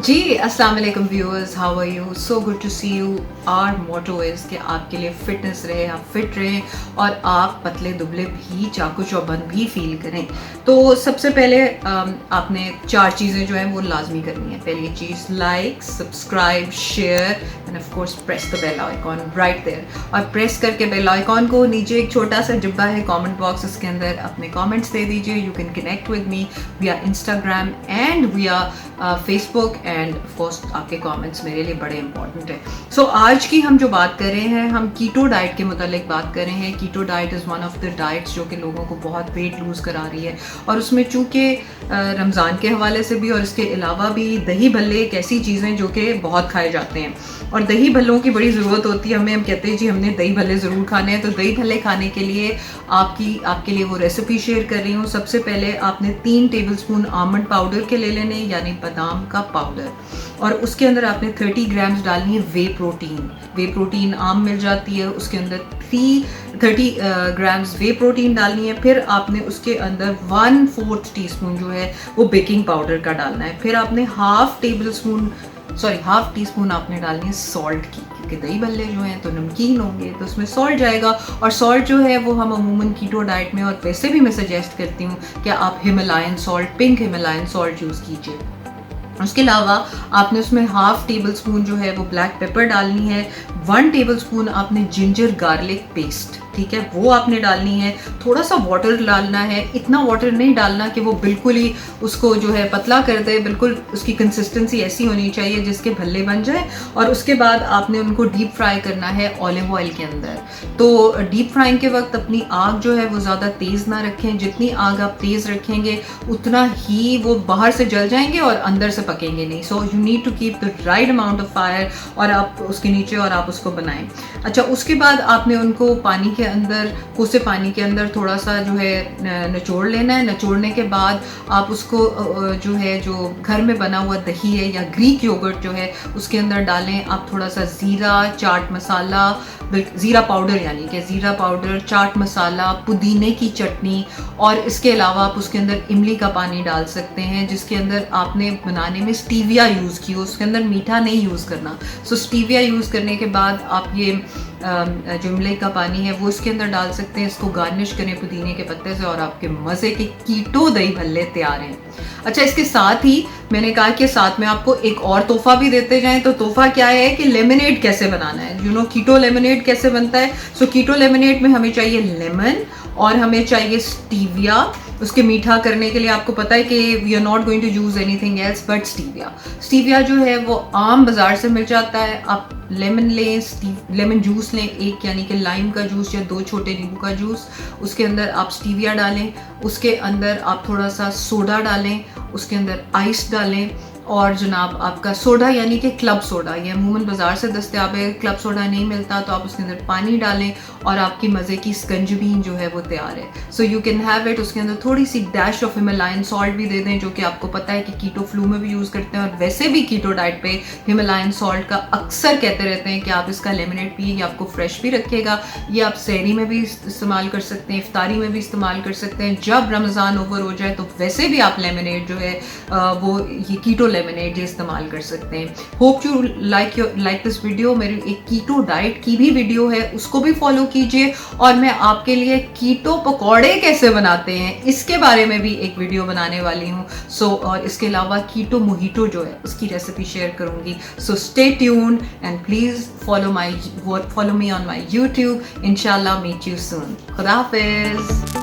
जी अस्सलाम वालेकुम viewers, how are you? So good to see you. Our motto is कि आपके लिए फ़िटनेस रहे, आप फिट रहें और आप पतले दुबले भी चाकू चौबंद भी फील करें। तो सबसे पहले आपने 4 चीज़ें जो हैं वो लाजमी करनी है। पहली चीज़ like, subscribe, share and of course press the bell icon right there. और प्रेस करके बेल आइकॉन को नीचे एक छोटा सा डिब्बा है कमेंट बॉक्स, उसके अंदर अपने कमेंट्स दे दीजिए। You can connect with me विया इंस्टाग्राम एंड विया फेसबुक एंड ऑफ कोर्स आपके कमेंट्स मेरे लिए बड़े इंपॉर्टेंट है। सो आज की हम जो बात कर रहे हैं, हम कीटो डाइट के मुतालिक बात कर रहे हैं। Keto diet is one of the diets जो कि लोगों को बहुत वेट लूज़ करा रही है, और उसमें चूँकि रमज़ान के हवाले से भी और इसके अलावा भी दही भल्ले एक ऐसी चीज़ें जो कि बहुत खाए जाते हैं, और दही भल्लों की बड़ी ज़रूरत होती है हमें। हम कहते हैं जी हमने दही भल्ले ज़रूर खाने हैं। तो दही भल्ले खाने के लिए आपके लिए वो रेसिपी शेयर कर रही हूँ। सबसे पहले आपने 3 टेबलस्पून आमंड पाउडर के ले लेने, यानी बादाम का पाउडर, और उसके अंदर आपने 30 ग्राम्स डालनी है वे प्रोटीन। वे प्रोटीन आम मिल जाती है, उसके अंदर 30 ग्राम्स वे प्रोटीन डालनी है। फिर आपने उसके अंदर 1/4 टीस्पून जो है वो बेकिंग पाउडर का डालना है। फिर आपने हाफ टी स्पून आपने डालनी है सॉल्ट की, क्योंकि दही भल्ले जो हैं तो नमकीन होंगे तो उसमें सॉल्ट जाएगा। और सॉल्ट जो है वो हम अमूमन कीटो डाइट में, और वैसे भी मैं सजेस्ट करती हूँ कि आप Himalayan salt, pink Himalayan salt use कीजिए। उसके अलावा आपने उसमें हाफ टेबल स्पून जो है वो ब्लैक पेपर डालनी है। 1 टेबल स्पून आपने जिंजर गार्लिक पेस्ट, ठीक है, वो आपने डालनी है। थोड़ा सा वाटर डालना है, इतना वाटर नहीं डालना कि वो बिल्कुल ही उसको जो है पतला कर दे। बिल्कुल उसकी कंसिस्टेंसी ऐसी होनी चाहिए जिसके भल्ले बन जाए। और उसके बाद आपने उनको डीप फ्राई करना है ऑलिव ऑयल के अंदर। तो डीप फ्राइंग के वक्त अपनी आग जो है वो ज़्यादा तेज़ ना रखें। जितनी आग आप तेज़ रखेंगे उतना ही वो बाहर से जल जाएंगे और अंदर से पकेंगे नहीं। So you need to keep the right amount of fire, और आप उसके नीचे और आप उसको बनाएं। अच्छा, उसके बाद आपने उनको पानी के अंदर, कोसे पानी के अंदर थोड़ा सा जो है निचोड़ लेना है। निचोड़ने के बाद आप उसको जो है जो घर में बना हुआ दही है या ग्रीक योगर्ट जो है उसके अंदर डालें। आप थोड़ा सा ज़ीरा, चाट मसाला, ज़ीरा पाउडर यानी कि ज़ीरा पाउडर, चाट मसाला, पुदीने की चटनी, और इसके अलावा आप उसके अंदर इमली का पानी डाल सकते हैं, जिसके अंदर आपने बनाने में स्टीविया यूज़ की हो, उसके अंदर मीठा नहीं यूज़ करना। सो स्टीविया यूज़ करने के बाद आप ये जो इमली का पानी है वो इसके अंदर डाल सकते हैं। इसको गार्निश करें पुदीने के पत्ते से और आपके मज़े के कीटो दही भल्ले तैयार हैं। अच्छा, इसके साथ ही मैंने कहा कि साथ में आपको एक और तोहफा भी देते जाएं। तो तोहफा क्या है कि लेमनेड कैसे बनाना है। कीटो लेमनेड कैसे बनता है। सो कीटो लेमनेड में हमें चाहिए लेमन और हमें चाहिए स्टीविया। उसके मीठा करने के लिए आपको पता है कि we are not going to use anything else but stevia. Stevia जो है वो आम बाज़ार से मिल जाता है। आप लेमन लें, लेमन जूस लें एक, यानी कि लाइम का जूस या 2 छोटे नींबू का जूस। उसके अंदर आप स्टीविया डालें, उसके अंदर आप थोड़ा सा सोडा डालें, उसके अंदर आइस डालें, और जनाब आपका सोडा यानी कि क्लब सोडा, ये अमूमन बाज़ार से दस्तयाब है। क्लब सोडा नहीं मिलता तो आप उसके अंदर पानी डालें और आपकी मज़े की स्कंजबीन जो है वो तैयार है। So you can have it. उसके अंदर थोड़ी सी डैश ऑफ हिमालयन सॉल्ट भी दे दें, जो कि आपको पता है कि कीटो फ्लू में भी यूज़ करते हैं, और वैसे भी कीटो डाइट पे हिमालयन सॉल्ट का अक्सर कहते रहते हैं कि आप इसका लेमनेड पिए, ये आपको फ्रेश भी रखेगा। ये आप सहरी में भी इस्तेमाल कर सकते हैं, इफ्तारी में भी इस्तेमाल कर सकते हैं। जब रमज़ान ओवर हो जाए तो वैसे भी आप लेमनेड जो है वो ये कीटो लेमनेड इस्तेमाल कर सकते हैं। Hope you like this video. मेरी एक कीटो डाइट की भी वीडियो है, उसको भी फॉलो कीजिए, और मैं आपके लिए कीटो पकौड़े कैसे बनाते हैं इसके बारे में भी एक वीडियो बनाने वाली हूँ। और इसके अलावा कीटो मोहितो जो है उसकी रेसिपी शेयर करूंगी। So stay tuned and please follow me on my YouTube. इंशाल्लाह मीट यू सून। खुदा हाफिज।